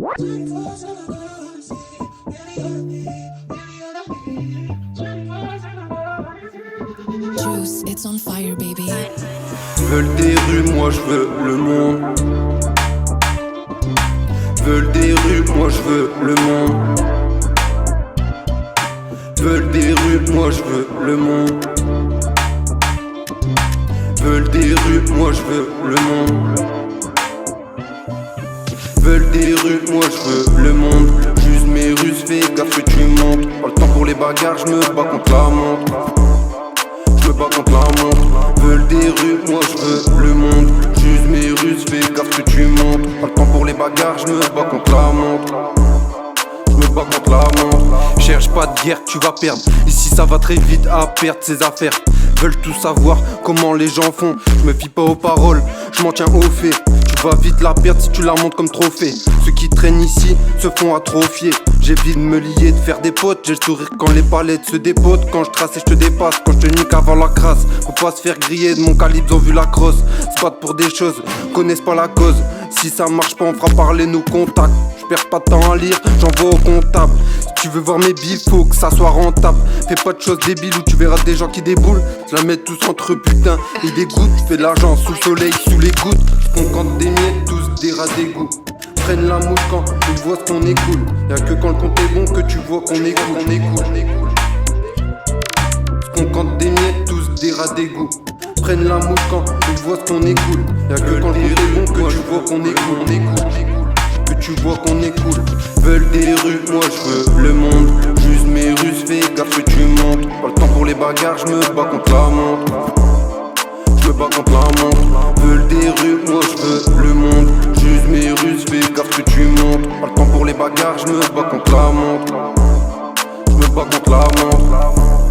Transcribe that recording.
Juice, it's on fire, baby. Veulent des rues, moi je veux le monde. Veulent des rues, moi je veux le monde. Veulent des rues, moi je veux le monde. Veulent des rues, moi je veux le monde. Veulent des rues, moi je veux le monde. J'use mes russes, fais gaffe que tu montes. Pas le temps pour les bagarres, je me bats contre la montre. Je me bats contre la montre. Veulent des rues, moi je veux le monde. J'use mes russes, fais gaffe que tu montes. Pas le temps pour les bagarres, je me bats contre la montre. Je me bats contre la montre. Cherche pas de guerre, tu vas perdre. Ici ça va très vite à perdre ses affaires. Veulent tout savoir comment les gens font. Je me fie pas aux paroles, je m'en tiens aux faits. Tu vas vite la perdre si tu la montes comme trophée. Ceux qui traînent ici se font atrophier. J'évite de me lier, de faire des potes. J'ai le sourire quand les palettes se dépotent. Quand je trace et je te dépasse, quand je te nique avant la crasse. Faut pas se faire griller de mon calibre, ils ont vu la crosse. Se battent pour des choses, connaissent pas la cause. Si ça marche pas, on fera parler nos contacts. Je perds pas de temps à lire, j'envoie au comptable. Si tu veux voir mes bifs, faut que ça soit rentable. Fais pas de choses débiles où tu verras des gens qui déboulent. Je la mets tous entre putain et des gouttes. Fais de l'argent sous le soleil, sous les gouttes. On compte des miettes, tous des rats d'égout. Prennent la mouche quand ils voient ce qu'on écoule. Y'a que quand le compte est bon que tu vois qu'on écoute. On compte des miettes, tous des rats d'égout. Prennent la mouche quand ils voient ce qu'on écoule. Y'a que quand le compte est bon que tu vois qu'on écoute. Que tu vois qu'on écoule. Veulent des rues, moi je veux le monde. J'use mes russes, fais gaffe que tu montes. Pas le temps pour les bagarres, je me bats contre la montre. Je me bats contre la montre. Veulent des rues, moi je veux le monde. J'use mes russes, fais gaffe que tu montes. Pas le temps pour les bagarres, je me bats contre la montre. Je me bats contre la montre.